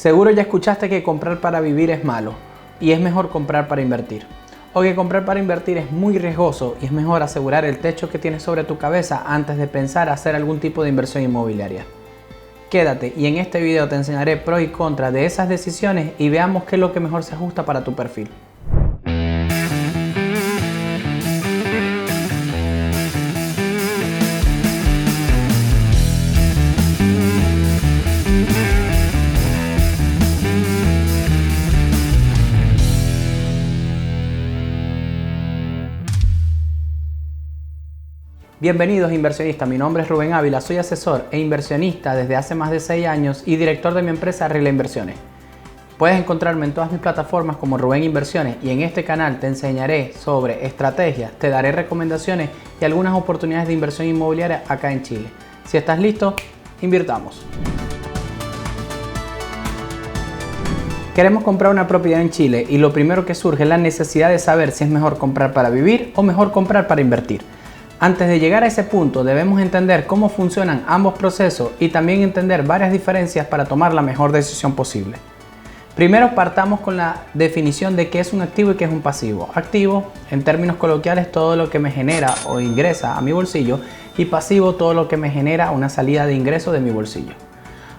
Seguro ya escuchaste que comprar para vivir es malo y es mejor comprar para invertir. O que comprar para invertir es muy riesgoso y es mejor asegurar el techo que tienes sobre tu cabeza antes de pensar hacer algún tipo de inversión inmobiliaria. Quédate y en este video te enseñaré pros y contras de esas decisiones y veamos qué es lo que mejor se ajusta para tu perfil. Bienvenidos inversionistas, mi nombre es Rubén Ávila, soy asesor e inversionista desde hace más de 6 años y director de mi empresa Regla Inversiones. Puedes encontrarme en todas mis plataformas como Rubén Inversiones y en este canal te enseñaré sobre estrategias, te daré recomendaciones y algunas oportunidades de inversión inmobiliaria acá en Chile. Si estás listo, invirtamos. Queremos comprar una propiedad en Chile y lo primero que surge es la necesidad de saber si es mejor comprar para vivir o mejor comprar para invertir. Antes de llegar a ese punto debemos entender cómo funcionan ambos procesos y también entender varias diferencias para tomar la mejor decisión posible. Primero partamos con la definición de qué es un activo y qué es un pasivo. Activo, en términos coloquiales, todo lo que me genera o ingresa a mi bolsillo, y pasivo, todo lo que me genera una salida de ingreso de mi bolsillo.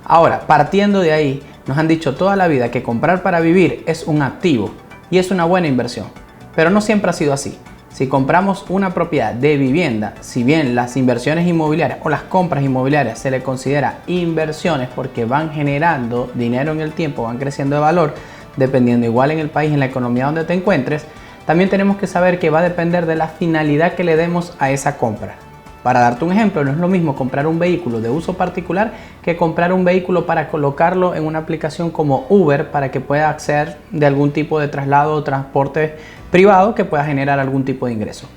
Ahora, partiendo de ahí, nos han dicho toda la vida que comprar para vivir es un activo y es una buena inversión, pero no siempre ha sido así. Si compramos una propiedad de vivienda, si bien las inversiones inmobiliarias o las compras inmobiliarias se le considera inversiones porque van generando dinero en el tiempo, van creciendo de valor, dependiendo igual en el país, en la economía donde te encuentres, también tenemos que saber que va a depender de la finalidad que le demos a esa compra. Para darte un ejemplo, no es lo mismo comprar un vehículo de uso particular que comprar un vehículo para colocarlo en una aplicación como Uber para que pueda acceder de algún tipo de traslado o transporte privado que pueda generar algún tipo de ingreso.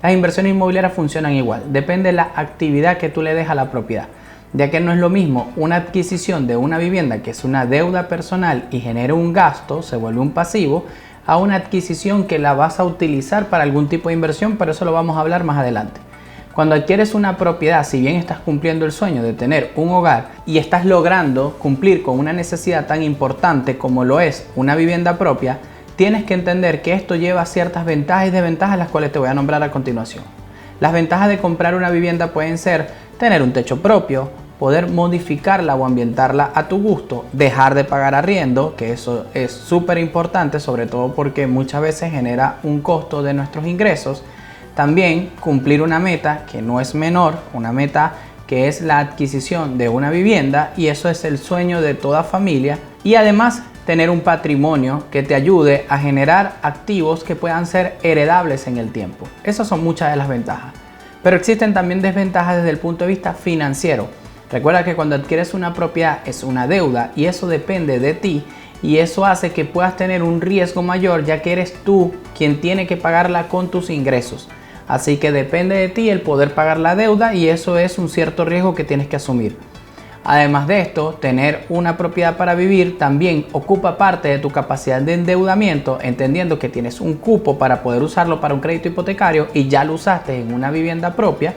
Las inversiones inmobiliarias funcionan igual, depende de la actividad que tú le des a la propiedad, ya que no es lo mismo una adquisición de una vivienda que es una deuda personal y genera un gasto, se vuelve un pasivo, a una adquisición que la vas a utilizar para algún tipo de inversión, pero eso lo vamos a hablar más adelante. Cuando adquieres una propiedad, si bien estás cumpliendo el sueño de tener un hogar y estás logrando cumplir con una necesidad tan importante como lo es una vivienda propia, tienes que entender que esto lleva ciertas ventajas y desventajas, las cuales te voy a nombrar a continuación. Las ventajas de comprar una vivienda pueden ser tener un techo propio, poder modificarla o ambientarla a tu gusto, dejar de pagar arriendo, que eso es súper importante, sobre todo porque muchas veces genera un costo de nuestros ingresos. También cumplir una meta que no es menor, una meta que es la adquisición de una vivienda, y eso es el sueño de toda familia. Y además tener un patrimonio que te ayude a generar activos que puedan ser heredables en el tiempo. Esas son muchas de las ventajas. Pero existen también desventajas desde el punto de vista financiero. Recuerda que cuando adquieres una propiedad es una deuda y eso depende de ti. Y eso hace que puedas tener un riesgo mayor, ya que eres tú quien tiene que pagarla con tus ingresos. Así que depende de ti el poder pagar la deuda y eso es un cierto riesgo que tienes que asumir. Además de esto, tener una propiedad para vivir también ocupa parte de tu capacidad de endeudamiento, entendiendo que tienes un cupo para poder usarlo para un crédito hipotecario y ya lo usaste en una vivienda propia,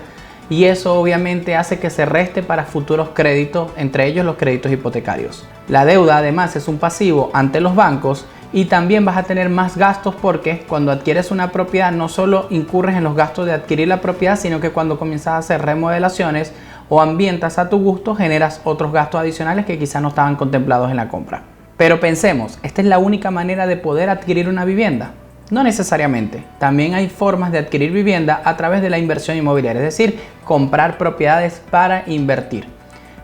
y eso obviamente hace que se reste para futuros créditos, entre ellos los créditos hipotecarios. La deuda además es un pasivo ante los bancos y también vas a tener más gastos porque cuando adquieres una propiedad no solo incurres en los gastos de adquirir la propiedad, sino que cuando comienzas a hacer remodelaciones o ambientas a tu gusto generas otros gastos adicionales que quizás no estaban contemplados en la compra. Pero pensemos, ¿esta es la única manera de poder adquirir una vivienda? No necesariamente. También hay formas de adquirir vivienda a través de la inversión inmobiliaria, es decir, comprar propiedades para invertir.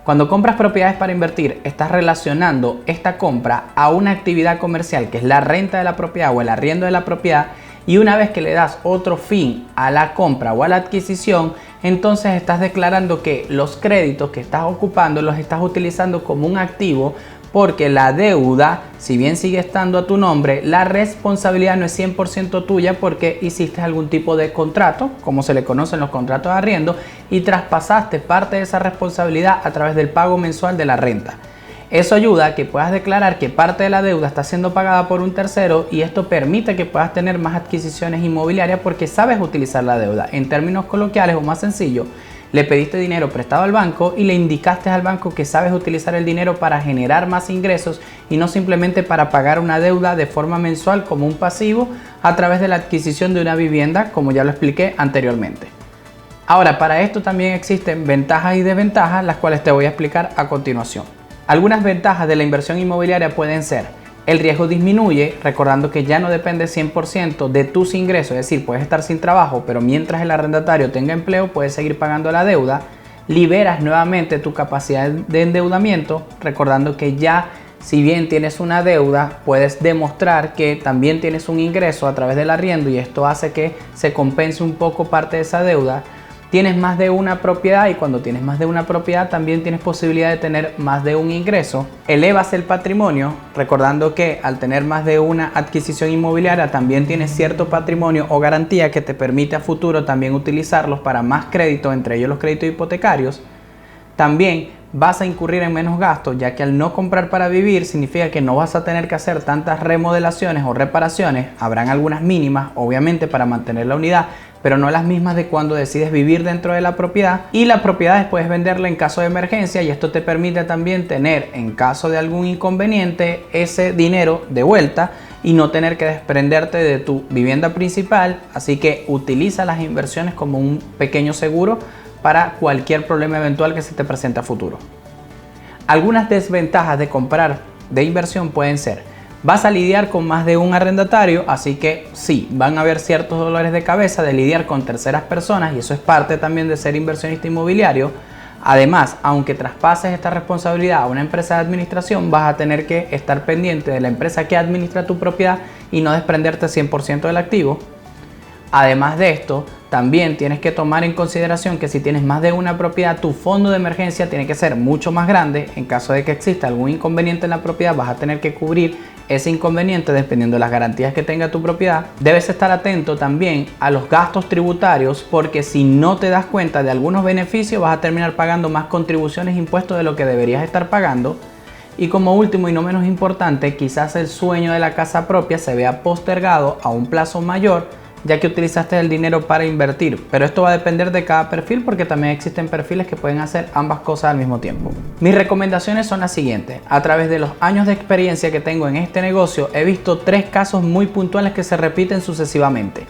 Cuando compras propiedades para invertir, estás relacionando esta compra a una actividad comercial que es la renta de la propiedad o el arriendo de la propiedad, y una vez que le das otro fin a la compra o a la adquisición, entonces estás declarando que los créditos que estás ocupando los estás utilizando como un activo, porque la deuda, si bien sigue estando a tu nombre, la responsabilidad no es 100% tuya porque hiciste algún tipo de contrato, como se le conocen los contratos de arriendo, y traspasaste parte de esa responsabilidad a través del pago mensual de la renta. Eso ayuda a que puedas declarar que parte de la deuda está siendo pagada por un tercero, y esto permite que puedas tener más adquisiciones inmobiliarias porque sabes utilizar la deuda. En términos coloquiales o más sencillo, Le pediste dinero prestado al banco y le indicaste al banco que sabes utilizar el dinero para generar más ingresos y no simplemente para pagar una deuda de forma mensual como un pasivo a través de la adquisición de una vivienda, como ya lo expliqué anteriormente. Ahora, para esto también existen ventajas y desventajas, las cuales te voy a explicar a continuación. Algunas ventajas de la inversión inmobiliaria pueden ser: el riesgo disminuye, recordando que ya no depende 100% de tus ingresos, es decir, puedes estar sin trabajo, pero mientras el arrendatario tenga empleo puedes seguir pagando la deuda. Liberas nuevamente tu capacidad de endeudamiento, recordando que ya, si bien tienes una deuda, puedes demostrar que también tienes un ingreso a través del arriendo y esto hace que se compense un poco parte de esa deuda. Tienes más de una propiedad y cuando tienes más de una propiedad también tienes posibilidad de tener más de un ingreso. Elevas el patrimonio, recordando que al tener más de una adquisición inmobiliaria también tienes cierto patrimonio o garantía que te permite a futuro también utilizarlos para más créditos, entre ellos los créditos hipotecarios. También vas a incurrir en menos gastos, ya que al no comprar para vivir significa que no vas a tener que hacer tantas remodelaciones o reparaciones. Habrán algunas mínimas, obviamente, para mantener la unidad, pero no las mismas de cuando decides vivir dentro de la propiedad. Y la propiedad puedes venderla en caso de emergencia y esto te permite también tener, en caso de algún inconveniente, ese dinero de vuelta y no tener que desprenderte de tu vivienda principal. Así que utiliza las inversiones como un pequeño seguro para cualquier problema eventual que se te presente a futuro. Algunas desventajas de comprar de inversión pueden ser: vas a lidiar con más de un arrendatario, así que sí, van a haber ciertos dolores de cabeza de lidiar con terceras personas y eso es parte también de ser inversionista inmobiliario. Además, aunque traspases esta responsabilidad a una empresa de administración, vas a tener que estar pendiente de la empresa que administra tu propiedad y no desprenderte 100% del activo. Además de esto, también tienes que tomar en consideración que si tienes más de una propiedad, tu fondo de emergencia tiene que ser mucho más grande. En caso de que exista algún inconveniente en la propiedad, vas a tener que cubrir ese inconveniente dependiendo de las garantías que tenga tu propiedad. Debes estar atento también a los gastos tributarios, porque si no te das cuenta de algunos beneficios, vas a terminar pagando más contribuciones e impuestos de lo que deberías estar pagando. Y como último y no menos importante, quizás el sueño de la casa propia se vea postergado a un plazo mayor, ya que utilizaste el dinero para invertir, pero esto va a depender de cada perfil porque también existen perfiles que pueden hacer ambas cosas al mismo tiempo. Mis recomendaciones son las siguientes. A través de los años de experiencia que tengo en este negocio, he visto 3 casos muy puntuales que se repiten sucesivamente.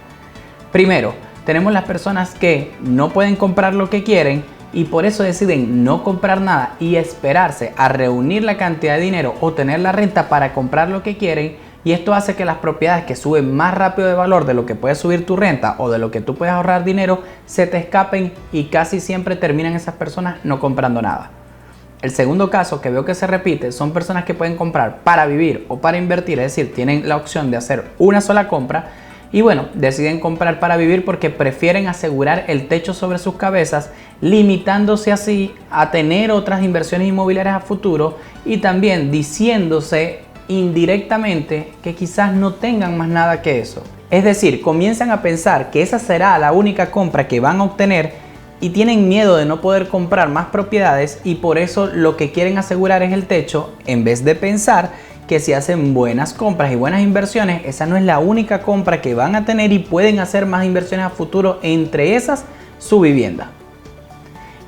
Primero, tenemos las personas que no pueden comprar lo que quieren y por eso deciden no comprar nada y esperarse a reunir la cantidad de dinero o tener la renta para comprar lo que quieren. Y esto hace que las propiedades que suben más rápido de valor de lo que puede subir tu renta o de lo que tú puedes ahorrar dinero se te escapen y casi siempre terminan esas personas no comprando nada. El segundo caso que veo que se repite son personas que pueden comprar para vivir o para invertir, es decir, tienen la opción de hacer una sola compra y bueno, deciden comprar para vivir porque prefieren asegurar el techo sobre sus cabezas, limitándose así a tener otras inversiones inmobiliarias a futuro y también diciéndose indirectamente que quizás no tengan más nada que eso. Es decir, comienzan a pensar que esa será la única compra que van a obtener y tienen miedo de no poder comprar más propiedades y por eso lo que quieren asegurar es el techo, en vez de pensar que si hacen buenas compras y buenas inversiones, esa no es la única compra que van a tener y pueden hacer más inversiones a futuro, entre esas su vivienda.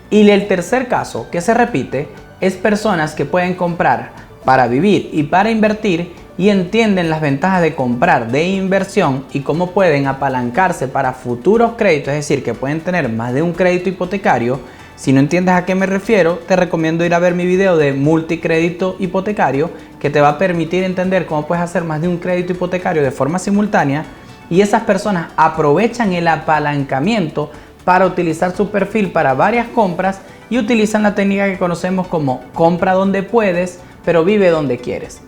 Y el tercer caso que se repite es personas que pueden comprar para vivir y para invertir y entienden las ventajas de comprar de inversión y cómo pueden apalancarse para futuros créditos, es decir, que pueden tener más de un crédito hipotecario. Si no entiendes a qué me refiero, te recomiendo ir a ver mi video de multicrédito hipotecario que te va a permitir entender cómo puedes hacer más de un crédito hipotecario de forma simultánea y esas personas aprovechan el apalancamiento para utilizar su perfil para varias compras y utilizan la técnica que conocemos como compra donde puedes, pero vive donde quieres.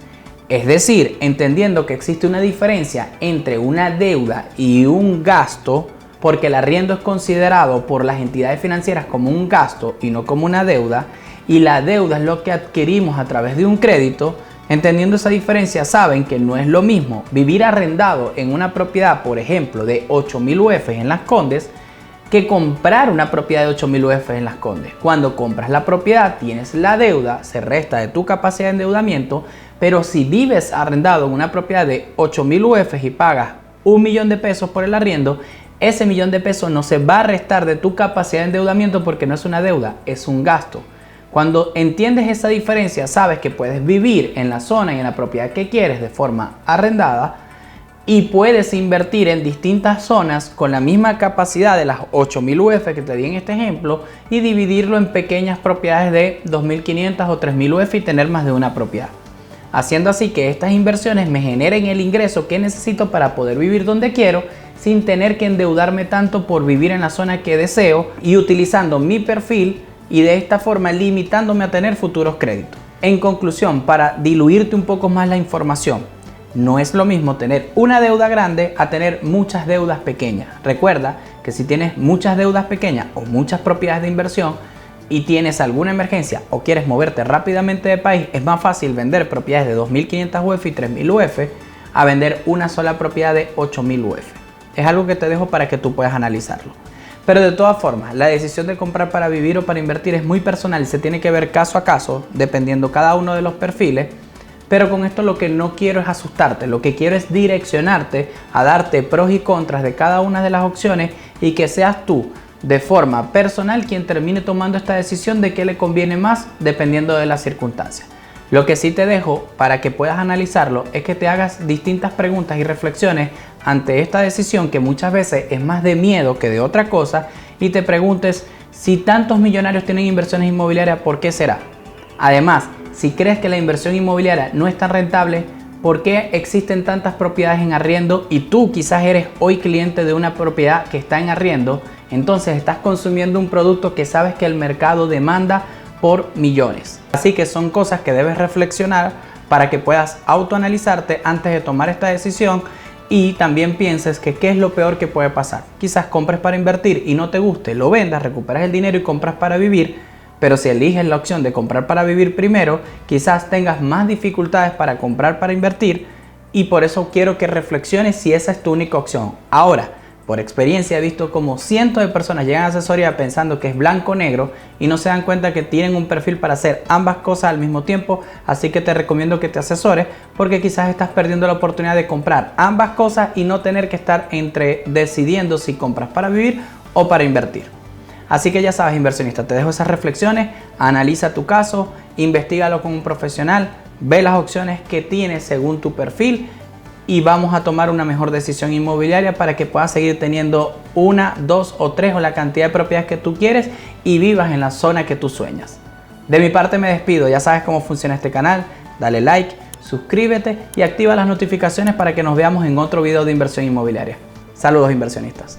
Es decir, entendiendo que existe una diferencia entre una deuda y un gasto, porque el arriendo es considerado por las entidades financieras como un gasto y no como una deuda, y la deuda es lo que adquirimos a través de un crédito. Entendiendo esa diferencia, saben que no es lo mismo vivir arrendado en una propiedad, por ejemplo, de 8.000 UF en Las Condes, que comprar una propiedad de 8.000 UF en Las Condes. Cuando compras la propiedad tienes la deuda, se resta de tu capacidad de endeudamiento, pero si vives arrendado en una propiedad de 8.000 UF y pagas 1 millón de pesos por el arriendo, ese millón de pesos no se va a restar de tu capacidad de endeudamiento porque no es una deuda, es un gasto. Cuando entiendes esa diferencia, sabes que puedes vivir en la zona y en la propiedad que quieres de forma arrendada y puedes invertir en distintas zonas con la misma capacidad de las 8.000 UF que te di en este ejemplo y dividirlo en pequeñas propiedades de 2.500 o 3.000 UF y tener más de una propiedad. Haciendo así que estas inversiones me generen el ingreso que necesito para poder vivir donde quiero sin tener que endeudarme tanto por vivir en la zona que deseo y utilizando mi perfil y de esta forma limitándome a tener futuros créditos. En conclusión, para diluirte un poco más la información, no es lo mismo tener una deuda grande a tener muchas deudas pequeñas. Recuerda que si tienes muchas deudas pequeñas o muchas propiedades de inversión y tienes alguna emergencia o quieres moverte rápidamente de país, es más fácil vender propiedades de 2.500 UF y 3.000 UF a vender una sola propiedad de 8.000 UF. Es algo que te dejo para que tú puedas analizarlo. Pero de todas formas, la decisión de comprar para vivir o para invertir es muy personal y se tiene que ver caso a caso, dependiendo cada uno de los perfiles. Pero con esto lo que no quiero es asustarte, lo que quiero es direccionarte a darte pros y contras de cada una de las opciones y que seas tú, de forma personal, quien termine tomando esta decisión de qué le conviene más dependiendo de las circunstancias. Lo que sí te dejo para que puedas analizarlo es que te hagas distintas preguntas y reflexiones ante esta decisión que muchas veces es más de miedo que de otra cosa y te preguntes si tantos millonarios tienen inversiones inmobiliarias, ¿por qué será? Además, si crees que la inversión inmobiliaria no es tan rentable, ¿por qué existen tantas propiedades en arriendo y tú quizás eres hoy cliente de una propiedad que está en arriendo? Entonces estás consumiendo un producto que sabes que el mercado demanda por millones. Así que son cosas que debes reflexionar para que puedas autoanalizarte antes de tomar esta decisión y también pienses que qué es lo peor que puede pasar. Quizás compres para invertir y no te guste, lo vendas, recuperas el dinero y compras para vivir, pero si eliges la opción de comprar para vivir primero, quizás tengas más dificultades para comprar para invertir y por eso quiero que reflexiones si esa es tu única opción. Ahora, por experiencia he visto como cientos de personas llegan a asesoría pensando que es blanco o negro y no se dan cuenta que tienen un perfil para hacer ambas cosas al mismo tiempo, así que te recomiendo que te asesores porque quizás estás perdiendo la oportunidad de comprar ambas cosas y no tener que estar entre decidiendo si compras para vivir o para invertir. Así que ya sabes, inversionista, te dejo esas reflexiones, analiza tu caso, investígalo con un profesional, ve las opciones que tienes según tu perfil y vamos a tomar una mejor decisión inmobiliaria para que puedas seguir teniendo una, dos o tres o la cantidad de propiedades que tú quieres y vivas en la zona que tú sueñas. De mi parte me despido, ya sabes cómo funciona este canal, dale like, suscríbete y activa las notificaciones para que nos veamos en otro video de inversión inmobiliaria. Saludos, inversionistas.